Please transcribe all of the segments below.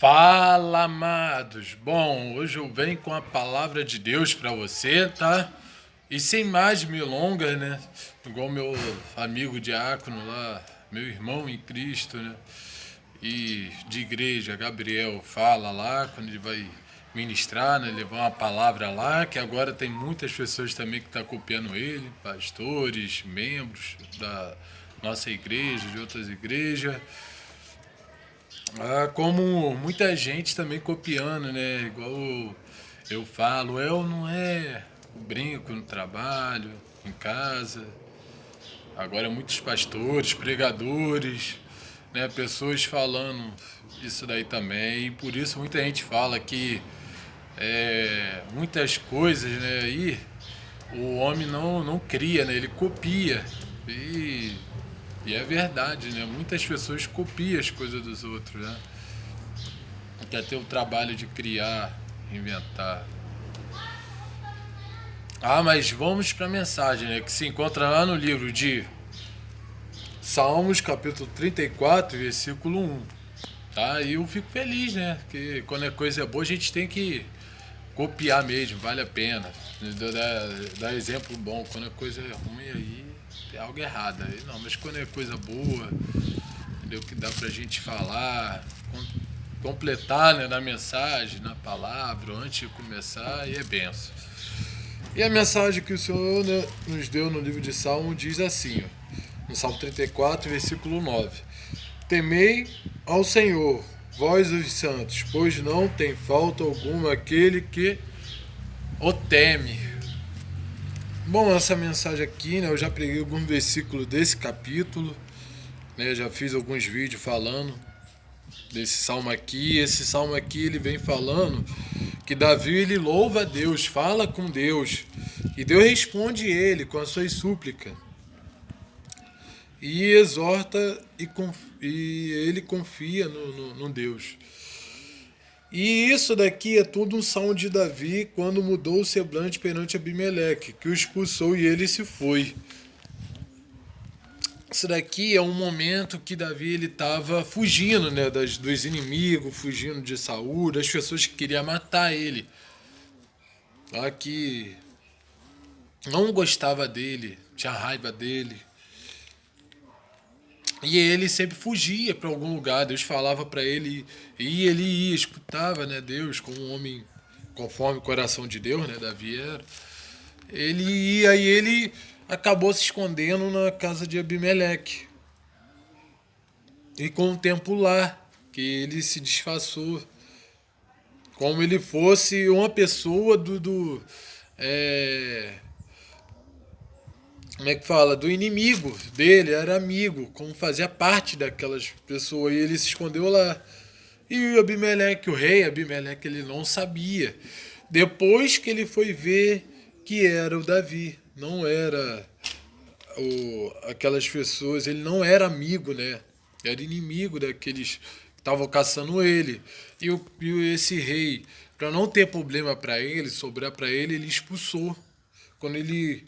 Fala, amados! Bom, hoje eu venho com a palavra de Deus para você, tá? E sem mais milongas, né? Igual meu amigo diácono lá, meu irmão em Cristo, né? E de igreja, Gabriel, fala lá quando ele vai ministrar, né? Levar uma palavra lá, que agora tem muitas pessoas também que estão copiando ele, pastores, membros da nossa igreja, de outras igrejas. Como muita gente também copiando, né? Igual eu falo, eu não é o brinco no trabalho, em casa. Agora muitos pastores, pregadores, né? Pessoas falando isso daí também. E por isso muita gente fala que muitas coisas, né? Aí o homem não cria, né? Ele copia. E, e é verdade, né? Muitas pessoas copiam as coisas dos outros, né? Quer ter o trabalho de criar, inventar. Mas vamos para a mensagem, né, que se encontra lá no livro de Salmos, capítulo 34, versículo 1. Tá? E eu fico feliz, né? Que quando é coisa boa a gente tem que copiar mesmo, vale a pena. Dar exemplo bom. Quando é coisa ruim aí tem algo errado. Aí não, mas quando é coisa boa, entendeu? Que dá pra gente falar, completar, né, na mensagem, na palavra, antes de começar, e é benção. E a mensagem que o Senhor, né, nos deu no livro de Salmo diz assim, ó, no Salmo 34, versículo 9: Temei ao Senhor, vós os santos, pois não tem falta alguma aquele que o teme. Bom, essa mensagem aqui, né, eu já preguei algum versículo desse capítulo, né, já fiz alguns vídeos falando desse salmo aqui. Esse salmo aqui ele vem falando que Davi ele louva a Deus, fala com Deus, e Deus responde ele com as suas súplicas e exorta e ele confia no Deus. E isso daqui é tudo um salmo de Davi quando mudou o semblante perante Abimeleque, que o expulsou e ele se foi. Isso daqui é um momento que Davi ele estava fugindo, né, dos inimigos, fugindo de Saul, das pessoas que queriam matar ele, que não gostava dele, tinha raiva dele. E ele sempre fugia para algum lugar. Deus falava para ele e ele ia, escutava, né, Deus como um homem conforme o coração de Deus, né, Davi era. Ele ia e ele acabou se escondendo na casa de Abimeleque. E com o tempo lá, que ele se disfarçou, como ele fosse uma pessoa como é que fala? Do inimigo dele, era amigo, como fazia parte daquelas pessoas, e ele se escondeu lá. E o Abimeleque, o rei Abimeleque, ele não sabia. Depois que ele foi ver que era o Davi, não era aquelas pessoas, ele não era amigo, né? Era inimigo daqueles que estavam caçando ele. Esse rei, para não ter problema para ele, sobrar para ele, ele expulsou. Quando ele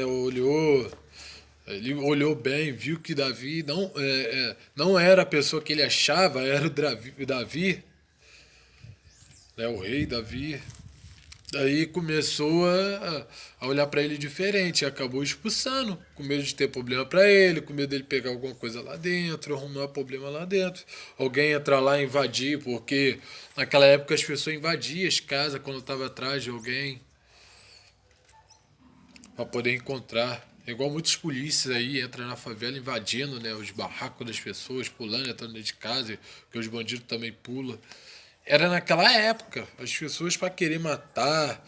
olhou, ele olhou bem, viu que Davi não era a pessoa que ele achava, era o Davi, né, o rei Davi. Daí começou a olhar para ele diferente, e acabou expulsando, com medo de ter problema para ele, com medo dele pegar alguma coisa lá dentro, arrumar problema lá dentro. Alguém entrar lá e invadir, porque naquela época as pessoas invadiam as casas quando estava atrás de alguém, para poder encontrar. É igual muitos polícias aí entram na favela invadindo, né, os barracos das pessoas, pulando, entrando dentro de casa, porque os bandidos também pulam. Era naquela época. As pessoas, para querer matar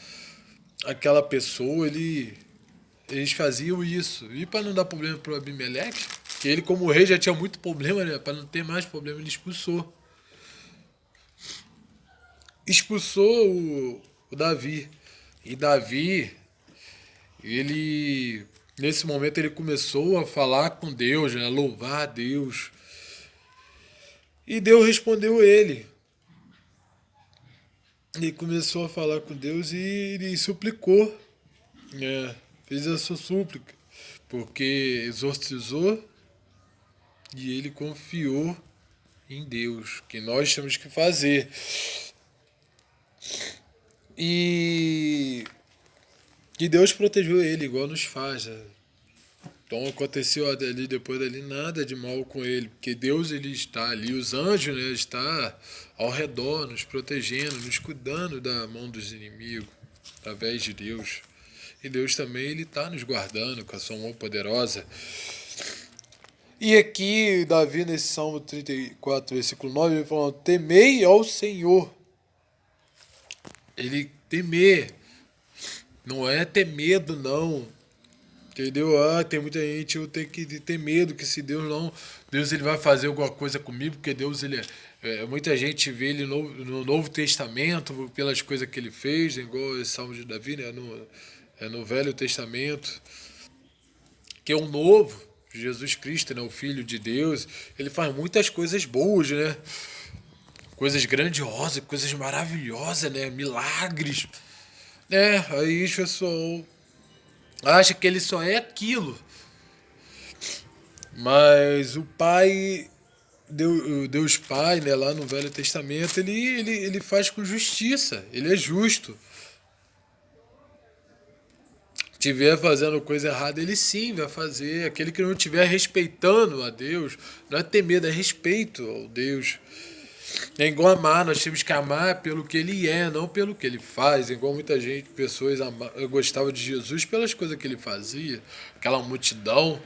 aquela pessoa, eles faziam isso. E para não dar problema pro Abimeleque, que ele como rei já tinha muito problema, né? Para não ter mais problema, ele expulsou. Expulsou o Davi. E Davi, ele nesse momento ele começou a falar com Deus, né? A louvar a Deus. E Deus respondeu ele. Ele começou a falar com Deus e ele suplicou, fez a sua súplica, porque exorcizou e ele confiou em Deus, que nós temos que fazer. E que Deus protegeu ele, igual nos faz, né? Então aconteceu ali, depois dali, nada de mal com ele, porque Deus ele está ali, os anjos, né, está ao redor, nos protegendo, nos cuidando da mão dos inimigos, através de Deus. E Deus também ele está nos guardando com a sua mão poderosa. E aqui, Davi, nesse Salmo 34, versículo 9, ele fala: temei ao Senhor. Ele temer, não é ter medo, não. Entendeu? Tem muita gente, eu tenho que ter medo que se Deus ele vai fazer alguma coisa comigo, porque Deus ele muita gente vê ele no Novo Testamento pelas coisas que ele fez, igual esse Salmo de Davi, né? No Velho Testamento, que é o novo, Jesus Cristo, né? O Filho de Deus, ele faz muitas coisas boas, né? Coisas grandiosas, coisas maravilhosas, né? Milagres, né? Aí o pessoal acha que ele só é aquilo. Mas o Pai, Deus Pai, né, lá no Velho Testamento, ele faz com justiça, ele é justo. Tiver fazendo coisa errada, ele sim vai fazer. Aquele que não estiver respeitando a Deus, não é ter medo, é respeito ao Deus. É igual amar, nós temos que amar pelo que ele é, não pelo que ele faz. É igual muita gente, pessoas gostavam de Jesus pelas coisas que ele fazia, aquela multidão,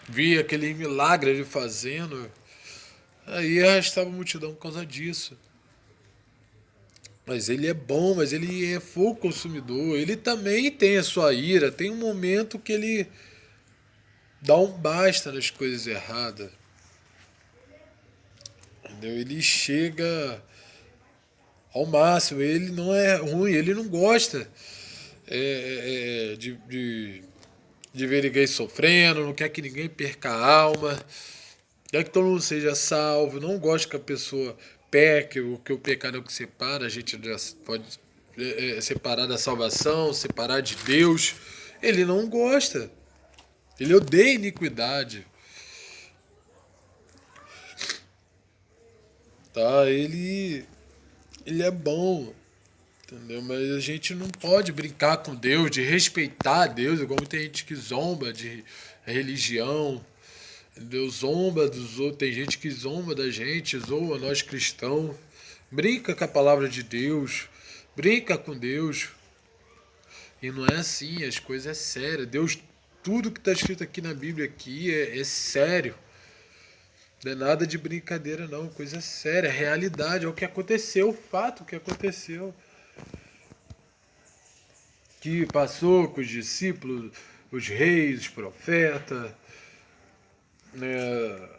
via aquele milagre ele fazendo, aí arrastava a multidão por causa disso. Mas ele é bom, mas ele é fogo consumidor. Ele também tem a sua ira. Tem um momento que ele dá um basta nas coisas erradas. Entendeu? Ele chega ao máximo. Ele não é ruim, ele não gosta de ver ninguém sofrendo, não quer que ninguém perca a alma, quer que todo mundo seja salvo, não gosta que a pessoa peque, o que o pecado é o que separa, a gente pode separar da salvação, separar de Deus. Ele não gosta, ele odeia iniquidade. Tá? Ele é bom, entendeu? Mas a gente não pode brincar com Deus, de respeitar Deus, igual muita gente que zomba de religião. Deus zomba dos outros, tem gente que zomba da gente, zoa nós cristãos, brinca com a palavra de Deus, brinca com Deus. E não é assim, as coisas é sério. Deus, tudo que está escrito aqui na Bíblia aqui é sério. Não é nada de brincadeira não, coisa séria, é realidade, é o que aconteceu, o fato que aconteceu. Que passou com os discípulos, os reis, os profetas, né?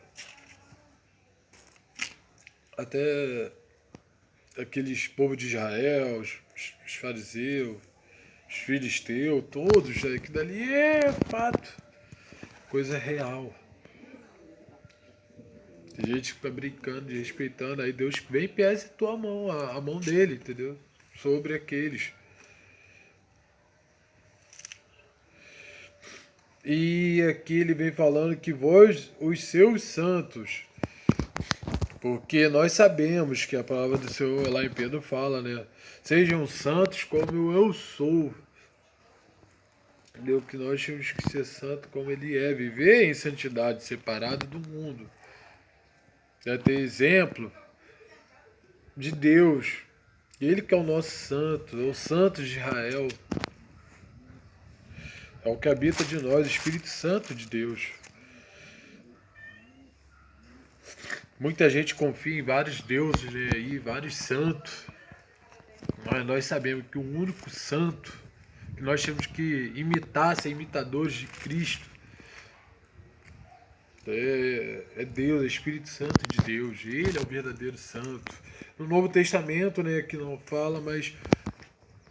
Até aqueles povos de Israel, os fariseus, os filisteus, todos, que dali é fato, coisa real. Tem gente que fica brincando, desrespeitando, aí Deus vem e pese a tua mão, a mão dele, entendeu? Sobre aqueles. E aqui ele vem falando que vós, os seus santos, porque nós sabemos que a palavra do Senhor lá em Pedro fala, né? Sejam santos como eu sou. Entendeu? Que nós temos que ser santos como ele é, viver em santidade, separado do mundo. É ter exemplo de Deus. Ele que é o nosso santo, é o santo de Israel. É o que habita de nós, o Espírito Santo de Deus. Muita gente confia em vários deuses, né, aí, vários santos. Mas nós sabemos que o único santo que nós temos que imitar, ser imitadores de Cristo, é Deus, é o Espírito Santo de Deus. Ele é o verdadeiro santo. No Novo Testamento, né, que não fala, mas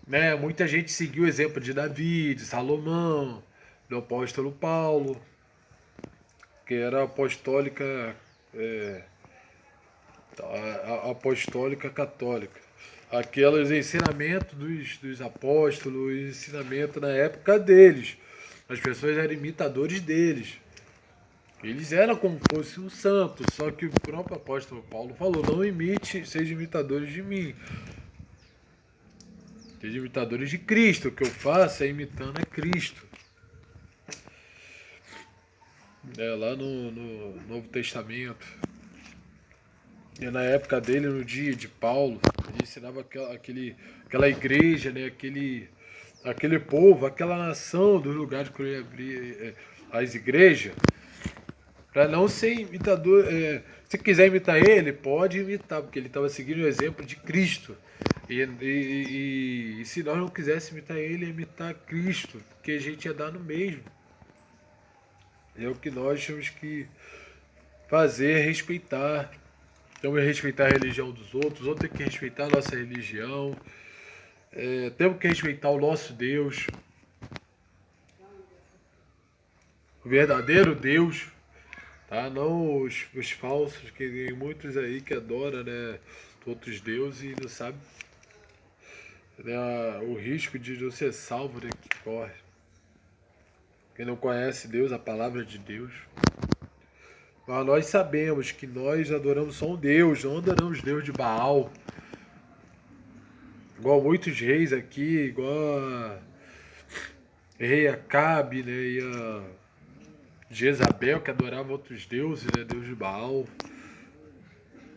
né, muita gente seguiu o exemplo de Davi, de Salomão, do apóstolo Paulo, que era apostólica, a apostólica católica. Aqueles ensinamentos dos apóstolos, ensinamento na época deles. As pessoas eram imitadores deles. Eles eram como fosse um santo, só que o próprio apóstolo Paulo falou, não imite, seja imitadores de mim. Seja imitadores de Cristo. O que eu faço é imitando a Cristo. Lá no Novo Testamento. E na época dele, no dia de Paulo, ele ensinava aquela igreja, né, aquele povo, aquela nação do lugar de que ele abria as igrejas, para não ser imitador. Se quiser imitar ele, pode imitar, porque ele estava seguindo o exemplo de Cristo. E se nós não quiséssemos imitar ele, imitar Cristo, porque a gente ia dar no mesmo. É o que nós temos que fazer, respeitar. Temos que respeitar a religião dos outros têm que respeitar a nossa religião. Temos que respeitar o nosso Deus, o verdadeiro Deus, tá? Não os falsos, que tem muitos aí que adoram, né, outros deuses e não sabem, né, o risco de não ser salvo, né, que corre. Quem não conhece Deus, a palavra de Deus. Mas nós sabemos que nós adoramos só um Deus, não adoramos Deus de Baal. Igual muitos reis aqui, igual a rei Acabe, né, e a Jezabel, que adorava outros deuses, né, Deus de Baal.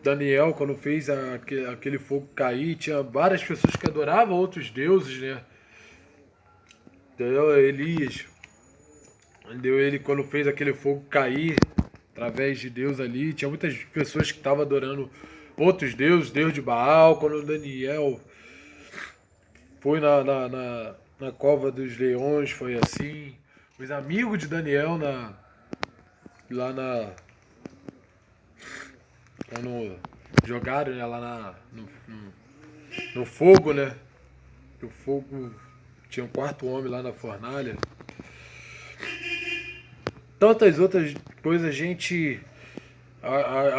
Daniel, quando fez aquele fogo cair, tinha várias pessoas que adoravam outros deuses, né. Elias, ele quando fez aquele fogo cair, através de Deus ali, tinha muitas pessoas que estavam adorando outros deuses, Deus de Baal. Quando Daniel foi na cova dos leões, foi assim. Os amigos de Daniel quando jogaram, né, lá no fogo, né? O fogo tinha um quarto homem lá na fornalha. Tantas outras coisas,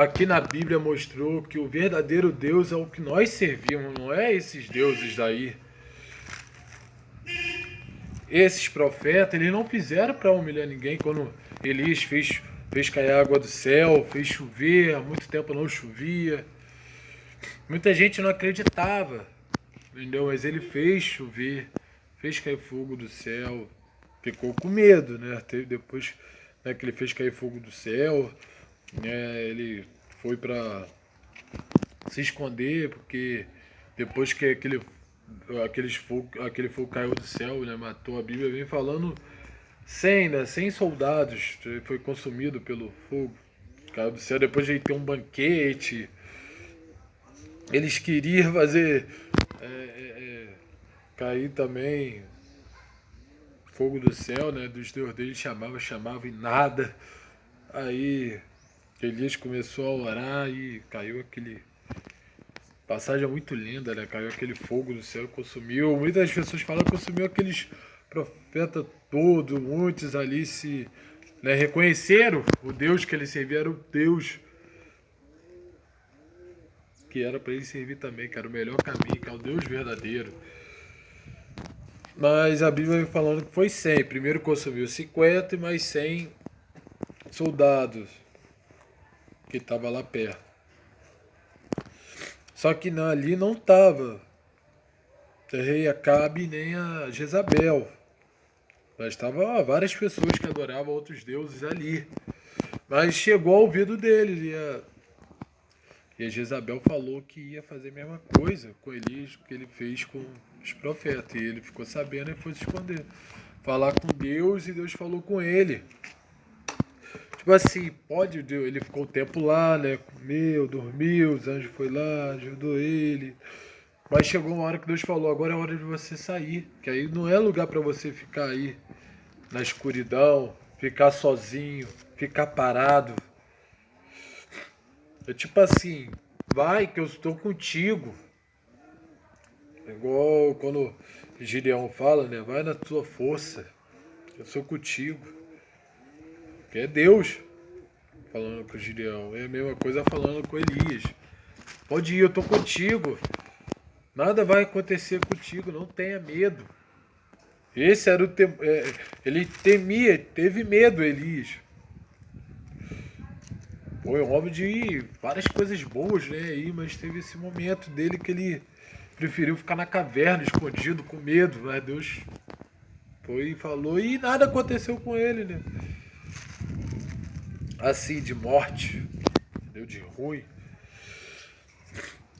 aqui na Bíblia mostrou que o verdadeiro Deus é o que nós servimos, não é esses deuses daí. Esses profetas, eles não fizeram para humilhar ninguém. Quando Elias fez cair água do céu, fez chover, há muito tempo não chovia. Muita gente não acreditava, entendeu? Mas ele fez chover, fez cair fogo do céu, ficou com medo, né? Depois, né, que ele fez cair fogo do céu, né, ele foi para se esconder, porque depois que aquele fogo caiu do céu, né, matou, a Bíblia vem falando 100 soldados foi consumido pelo fogo, caiu do céu. Depois de ter um banquete, eles queriam fazer cair também fogo do céu, né, dos deuses deles, chamava e nada. Aí Elias começou a orar e caiu aquele... Passagem muito linda, né? Caiu aquele fogo do céu e consumiu. Muitas pessoas falam que consumiu aqueles profetas todos. Muitos ali né, reconheceram o Deus que ele servia era o Deus que era para ele servir também, que era o melhor caminho, que é o Deus verdadeiro. Mas a Bíblia vem falando que foi 100. Primeiro consumiu 50 e mais 100 soldados que estavam lá perto. Só que ali não estava o rei Acabe nem a Jezabel. Mas estavam várias pessoas que adoravam outros deuses ali. Mas chegou ao ouvido deles e a Jezabel falou que ia fazer a mesma coisa com Elias que ele fez com os profetas. E ele ficou sabendo e foi se esconder. Falar com Deus, e Deus falou com ele. Tipo assim, ele ficou o tempo lá, né? Comeu, dormiu, os anjos foram lá, ajudou ele. Mas chegou uma hora que Deus falou, agora é hora de você sair. Que aí não é lugar para você ficar aí na escuridão, ficar sozinho, ficar parado. É tipo assim, vai que eu estou contigo. É igual quando Gideão fala, né? Vai na tua força, eu sou contigo. Que é Deus falando com Gideão. É a mesma coisa falando com Elias. Pode ir, eu estou contigo. Nada vai acontecer contigo, não tenha medo. Esse era ele teve medo, Elias. foi um homem de várias coisas boas, né? Aí, mas teve esse momento dele que ele preferiu ficar na caverna, escondido, com medo. Mas Deus foi e falou e nada aconteceu com ele, né? Assim, de morte, entendeu? De ruim.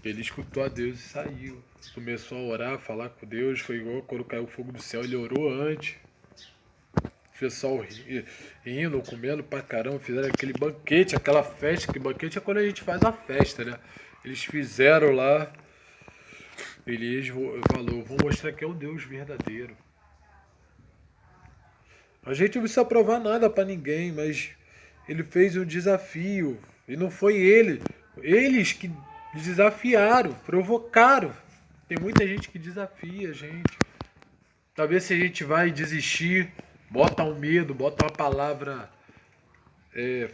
Ele escutou a Deus e saiu. Começou a orar, a falar com Deus. Foi igual quando caiu o fogo do céu. Ele orou antes. O pessoal rindo, comendo pra caramba. Fizeram aquele banquete, aquela festa. Que banquete é quando a gente faz a festa, né? Eles fizeram lá. Elias falou, vou mostrar que é o Deus verdadeiro. A gente não precisa provar nada pra ninguém, mas ele fez um desafio. E não foi ele. Eles que desafiaram, provocaram. Tem muita gente que desafia a gente. Talvez se a gente vai desistir, bota um medo, bota uma palavra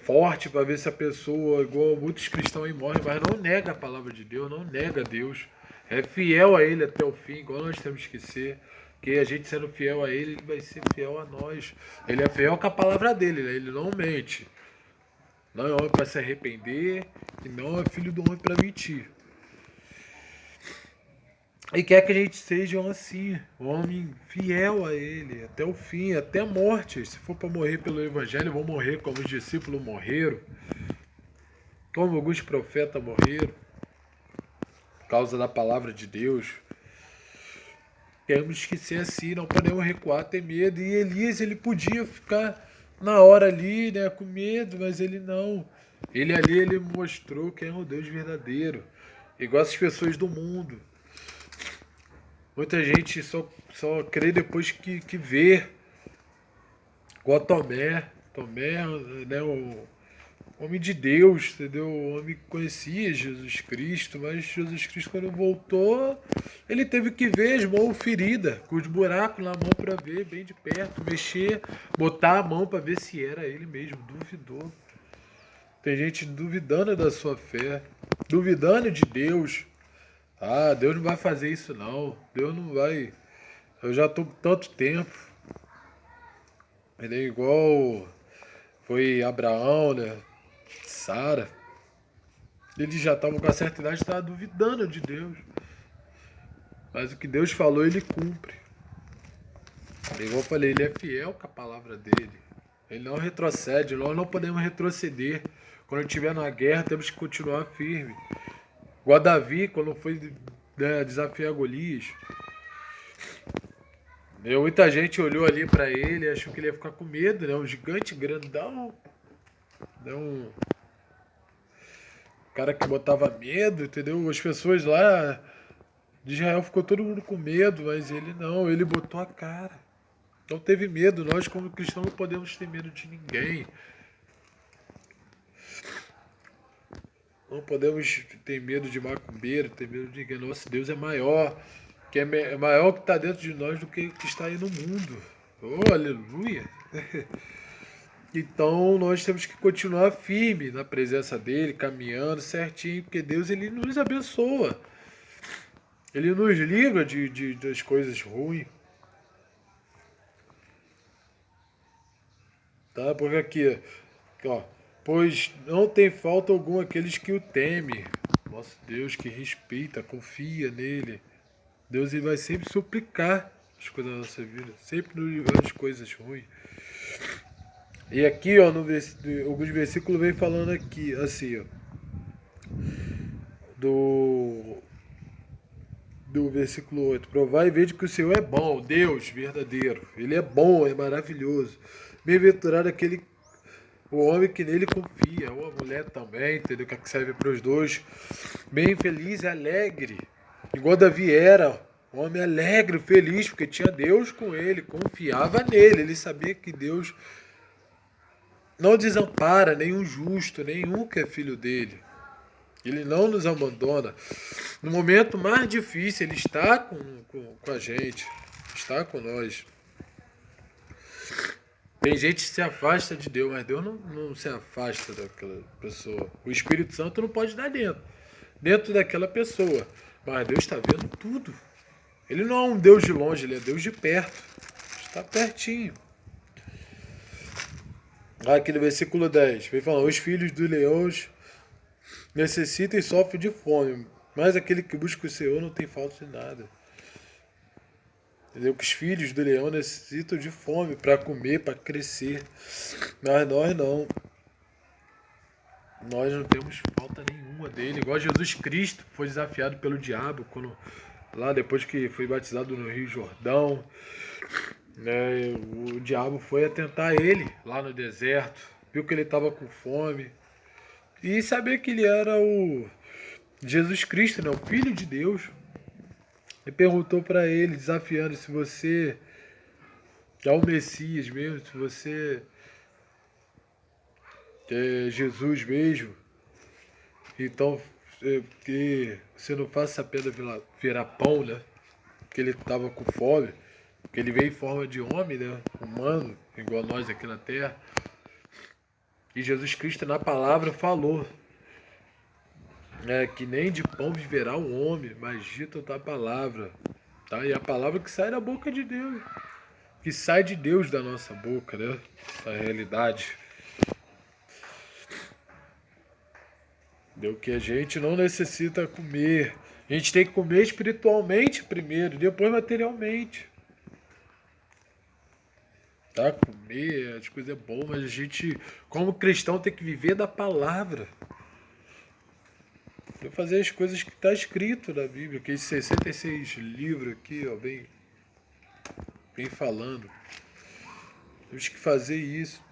forte para ver se a pessoa, igual muitos cristãos aí morrem, mas não nega a palavra de Deus, não nega Deus. É fiel a Ele até o fim, igual nós temos que ser. Porque a gente sendo fiel a Ele, Ele vai ser fiel a nós. Ele é fiel com a palavra dele, né? Ele não mente. Não é homem para se arrepender e não é filho do homem para mentir. E quer que a gente seja assim, um homem fiel a Ele, até o fim, até a morte. Se for para morrer pelo Evangelho, vão morrer como os discípulos morreram, como alguns profetas morreram, por causa da palavra de Deus. Temos que ser assim, não podemos recuar, ter medo. E Elias, ele podia ficar na hora ali, né, com medo, mas ele não. Ele ali, ele mostrou quem é o Deus verdadeiro. Igual as pessoas do mundo. Muita gente só crê depois que vê. Igual Tomé. Tomé, né, o homem de Deus, entendeu? O homem que conhecia Jesus Cristo, mas Jesus Cristo, quando voltou, ele teve que ver as mãos feridas, com os buracos na mão para ver bem de perto, mexer, botar a mão para ver se era ele mesmo. Duvidou. Tem gente duvidando da sua fé, duvidando de Deus. Ah, Deus não vai fazer isso não. Deus não vai. Eu já estou com tanto tempo. Ele é igual foi Abraão, né? Sara. Eles já estavam com a certa idade, estavam duvidando de Deus. Mas o que Deus falou, ele cumpre. Igual eu falei, ele é fiel com a palavra dele. Ele não retrocede, nós não podemos retroceder. Quando estiver na guerra, temos que continuar firme. Igual Davi, quando foi desafiar Golias. Muita gente olhou ali para ele e achou que ele ia ficar com medo, né? Um gigante grandão. Um cara que botava medo, entendeu? As pessoas lá de Israel ficou todo mundo com medo, mas ele não, ele botou a cara. Não teve medo. Nós, como cristãos, não podemos ter medo de ninguém. Não podemos ter medo de macumbeiro, ter medo de ninguém. Nosso Deus é maior, que é maior que está dentro de nós do que está aí no mundo. Oh, aleluia! Então nós temos que continuar firme na presença dele, caminhando certinho, porque Deus, ele nos abençoa. Ele nos livra das coisas ruins. Tá? Porque aqui, ó. Pois não tem falta alguma aqueles que o temem. Nosso Deus que respeita, confia nele. Deus, ele vai sempre suplicar as coisas da nossa vida, sempre nos livrar das coisas ruins. E aqui, ó, alguns versículos vem falando aqui, assim, ó, do versículo 8. Provai e vede que o Senhor é bom, Deus verdadeiro. Ele é bom, é maravilhoso. Bem-aventurado o homem que nele confia, ou a mulher também, entendeu? Que serve para os dois. Bem feliz e alegre. Igual Davi era, um homem alegre, feliz, porque tinha Deus com ele, confiava nele. Ele sabia que Deus não desampara nenhum justo, nenhum que é filho dele. Ele não nos abandona. No momento mais difícil, ele está com a gente, está com nós. Tem gente que se afasta de Deus, mas Deus não se afasta daquela pessoa. O Espírito Santo não pode estar dentro daquela pessoa. Mas Deus está vendo tudo. Ele não é um Deus de longe, ele é Deus de perto. Está pertinho. Aqui no versículo 10, vem falando, os filhos dos leões necessitam e sofrem de fome, mas aquele que busca o Senhor não tem falta de nada. Entendeu? Que os filhos do leão necessitam de fome para comer, para crescer. Mas nós não. Nós não temos falta nenhuma dele. Igual Jesus Cristo foi desafiado pelo diabo, quando, lá depois que foi batizado no Rio Jordão, né, o diabo foi atentar ele lá no deserto, viu que ele estava com fome. E saber que ele era o Jesus Cristo, né, o Filho de Deus. E perguntou para ele, desafiando, se você é o Messias mesmo, se você é Jesus mesmo, então que você não faça a pedra virar pão, né? Que ele estava com fome, que ele veio em forma de homem, né? Humano, igual nós aqui na terra. E Jesus Cristo na palavra falou, né, que nem de pão viverá o homem, mas de toda a palavra. Tá? E a palavra que sai da boca de Deus, que sai de Deus da nossa boca, né? Da realidade. Deu que a gente não necessita comer. A gente tem que comer espiritualmente primeiro, depois materialmente. Tá? Comer, as coisas é bom, mas a gente, como cristão, tem que viver da palavra. Tem que fazer as coisas que está escrito na Bíblia, que esses 66 livros aqui, ó, bem falando. Temos que fazer isso.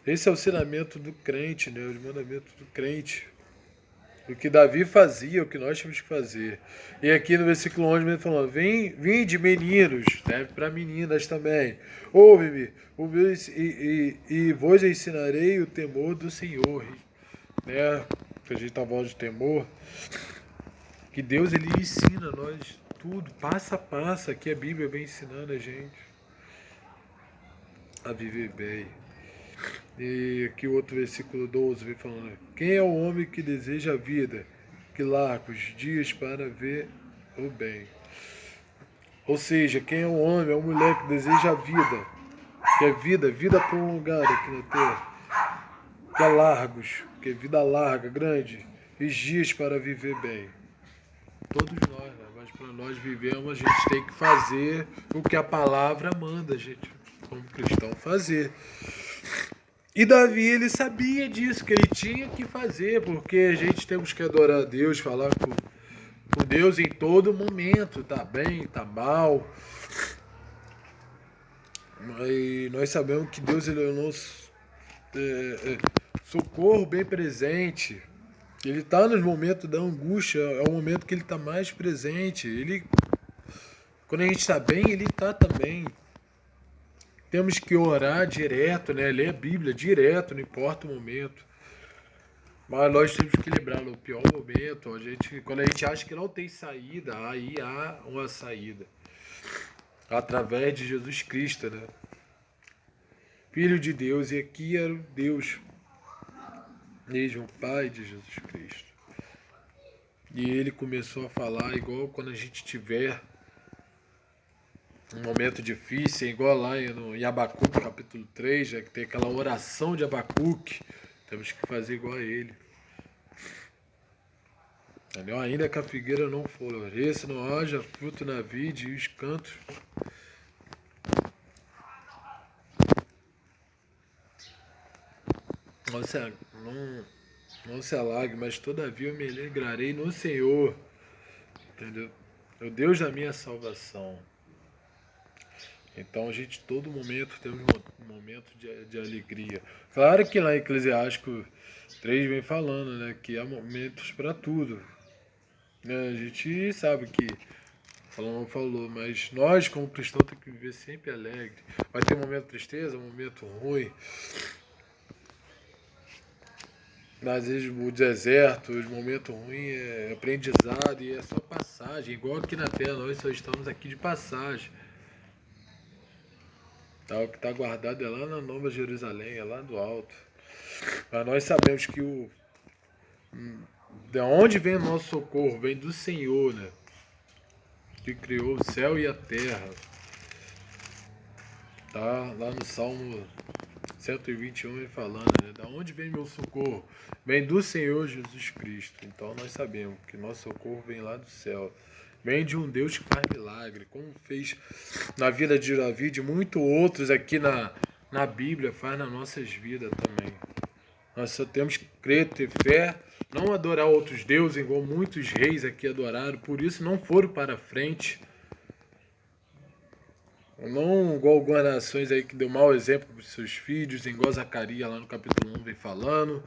Esse é o ensinamento do crente, né? Os mandamentos do crente. O que Davi fazia, o que nós temos que fazer. E aqui no versículo 11 ele falando, vinde meninos, serve para meninas também. Ouve-me, e vos ensinarei o temor do Senhor. Né? Que a gente está falando de temor. Que Deus ele ensina nós tudo, passo a passo. Aqui a Bíblia vem ensinando a gente a viver bem. E aqui o outro versículo 12 vem falando, quem é o homem que deseja a vida, que larga os dias para ver o bem. Ou seja, quem é o homem, é a mulher que deseja a vida, que é vida prolongada aqui na terra, que é largos, que é vida larga, grande, e dias para viver bem. Todos nós, né? Mas para nós vivermos, a gente tem que fazer o que a palavra manda a gente, como cristão, fazer. E Davi, ele sabia disso, que ele tinha que fazer, porque a gente temos que adorar a Deus, falar com Deus em todo momento, tá bem, tá mal. Mas nós sabemos que Deus ele é o nosso socorro bem presente. Ele está nos momentos da angústia, é o momento que ele está mais presente. Ele, quando a gente está bem, ele está também. Temos que orar direto, né? Ler a Bíblia direto, não importa o momento. Mas nós temos que lembrar no pior momento, quando a gente acha que não tem saída, aí há uma saída. Através de Jesus Cristo, né? Filho de Deus, e aqui era o Deus, mesmo o Pai de Jesus Cristo. E ele começou a falar igual quando a gente tiver um momento difícil, igual lá em Abacuque, capítulo 3, que tem aquela oração de Abacuque. Temos que fazer igual a ele. Entendeu? Ainda que a figueira não floresça, não haja fruto na vide e os cantos não se alague, mas todavia eu me alegrarei no Senhor. Entendeu? É o Deus da minha salvação. Então a gente todo momento tem um momento de alegria. Claro que lá em Eclesiástico 3 vem falando, né, que há momentos para tudo. Né? A gente sabe que falou, mas nós como cristãos temos que viver sempre alegre. Vai ter um momento de tristeza, um momento ruim. Às vezes o deserto, os momentos ruins é aprendizado e é só passagem. Igual aqui na Terra, nós só estamos aqui de passagem. Tá, o que está guardado é lá na Nova Jerusalém, é lá do alto. Mas nós sabemos que de onde vem o nosso socorro? Vem do Senhor, né? Que criou o céu e a terra. Tá lá no Salmo 121 ele falando, né? Da onde vem meu socorro? Vem do Senhor Jesus Cristo. Então nós sabemos que nosso socorro vem lá do céu. Vem de um Deus que faz milagre, como fez na vida de Davi, de muitos outros aqui na Bíblia, faz nas nossas vidas também. Nós só temos que crer, ter fé, não adorar outros deuses, igual muitos reis aqui adoraram, por isso não foram para frente. Não igual algumas nações aí que deu mau exemplo para os seus filhos, igual Zacarias lá no capítulo 1 vem falando.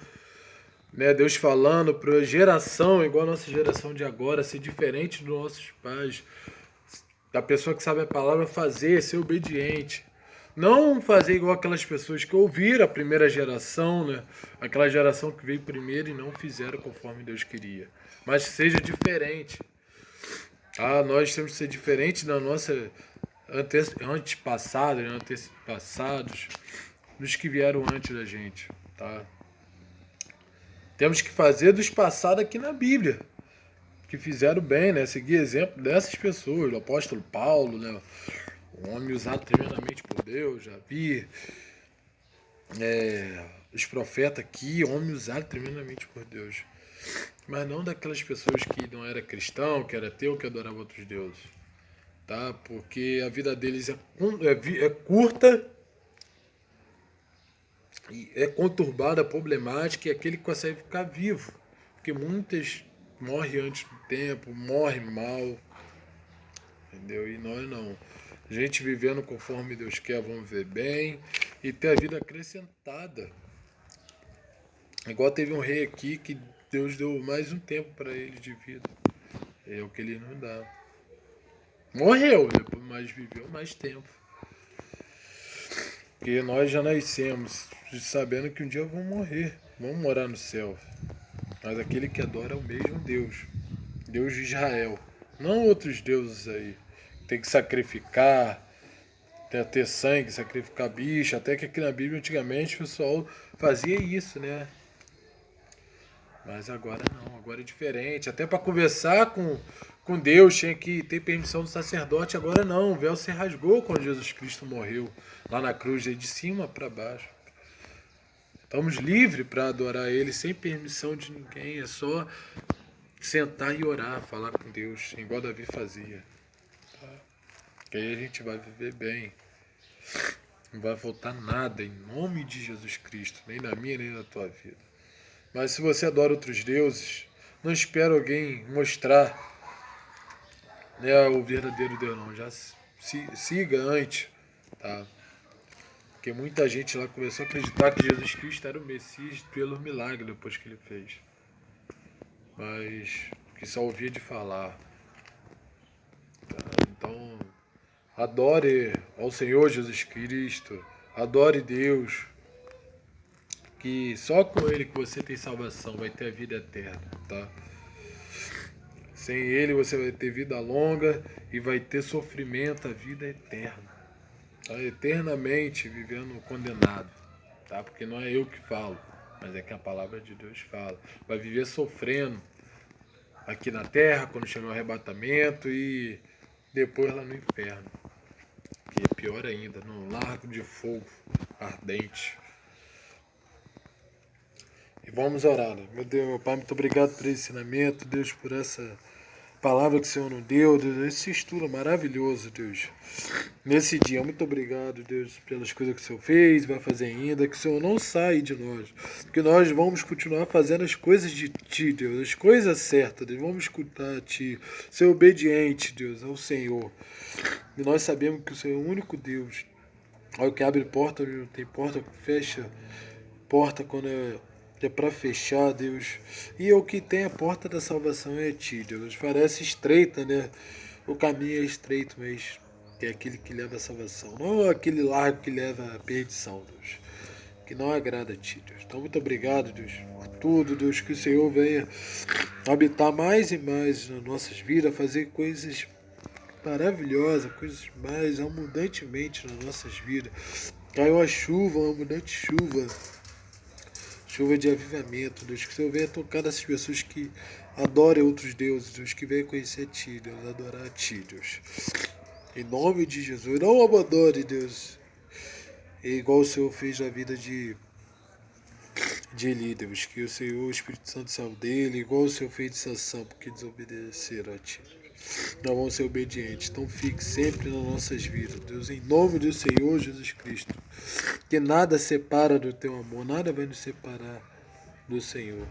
Né, Deus falando para a geração, igual a nossa geração de agora, ser diferente dos nossos pais. Da pessoa que sabe a palavra fazer, ser obediente. Não fazer igual aquelas pessoas que ouviram a primeira geração, né? Aquela geração que veio primeiro e não fizeram conforme Deus queria. Mas seja diferente. Ah, nós temos que ser diferente da nossa antepassados, dos que vieram antes da gente, tá? Temos que fazer dos passados aqui na Bíblia, que fizeram bem, né? Seguir exemplo dessas pessoas, do apóstolo Paulo, né? Um homem usado tremendamente por Deus, já vi. Os profetas aqui, homem usado tremendamente por Deus. Mas não daquelas pessoas que não era cristão, que era ateu, que adorava outros deuses. Tá? Porque a vida deles é curta, é conturbada, problemática, e aquele que consegue ficar vivo. Porque muitas morrem antes do tempo, morrem mal. Entendeu? E nós não. A gente vivendo conforme Deus quer, vamos ver bem e ter a vida acrescentada. Igual teve um rei aqui que Deus deu mais um tempo para ele de vida. É o que ele não dá. Morreu, depois, mas viveu mais tempo. Porque nós já nascemos sabendo que um dia vamos morrer, vamos morar no céu. Mas aquele que adora é o mesmo Deus, Deus de Israel. Não outros deuses aí. Tem que sacrificar, ter sangue, sacrificar bicho. Até que aqui na Bíblia antigamente o pessoal fazia isso, né? Mas agora não, agora é diferente. Até para conversar com Deus tinha que ter permissão do sacerdote. Agora não, o véu se rasgou quando Jesus Cristo morreu lá na cruz, de cima para baixo. Estamos livres para adorar Ele sem permissão de ninguém. É só sentar e orar, falar com Deus, igual Davi fazia. Tá? Que aí a gente vai viver bem. Não vai faltar nada em nome de Jesus Cristo, nem na minha nem na tua vida. Mas se você adora outros deuses, não espera alguém mostrar, né, o verdadeiro Deus, não. Já siga antes, tá? Porque muita gente lá começou a acreditar que Jesus Cristo era o Messias pelo milagre depois que ele fez. Mas que só ouvia de falar. Tá? Então, adore ao Senhor Jesus Cristo, adore Deus, que só com Ele que você tem salvação, vai ter a vida eterna, tá? Sem Ele você vai ter vida longa e vai ter sofrimento a vida eterna, tá? Eternamente vivendo condenado, tá? Porque não é eu que falo, mas é que a palavra de Deus fala. Vai viver sofrendo aqui na terra quando chegar o arrebatamento e depois lá no inferno, que é pior ainda, no lago de fogo ardente. E vamos orar, né? Meu Deus, meu Pai, muito obrigado por esse ensinamento, Deus, por essa palavra que o Senhor nos deu, Deus, esse estudo maravilhoso, Deus. Nesse dia, muito obrigado, Deus, pelas coisas que o Senhor fez, vai fazer ainda, que o Senhor não saia de nós, que nós vamos continuar fazendo as coisas de Ti, Deus, as coisas certas, Deus, vamos escutar a Ti, ser obediente, Deus, ao Senhor. E nós sabemos que o Senhor é o único Deus, é o que abre porta onde não tem porta, fecha porta quando é para fechar, Deus. E o que tem a porta da salvação é Ti, Deus. Parece estreita, né? O caminho é estreito, mas é aquele que leva a salvação. Não aquele largo que leva a perdição, Deus. Que não agrada a Ti, Deus. Então, muito obrigado, Deus, por tudo, Deus. Que o Senhor venha habitar mais e mais nas nossas vidas, fazer coisas maravilhosas, coisas mais abundantemente nas nossas vidas. Caiu a chuva, uma abundante chuva. Chuva de avivamento, Deus, que o Senhor venha tocar nessas pessoas que adoram outros deuses, Deus, que venham conhecer a Ti, Deus, adorar a Ti, Deus. Em nome de Jesus, não abandone, Deus. E igual o Senhor fez na vida de líderes, que o Senhor, o Espírito Santo saiu dele, igual o Senhor fez de Sansão, porque desobedeceram a ti. Nós vamos ser obedientes. Então fique sempre nas nossas vidas, Deus, em nome do Senhor Jesus Cristo. Que nada separa do teu amor, nada vai nos separar do Senhor.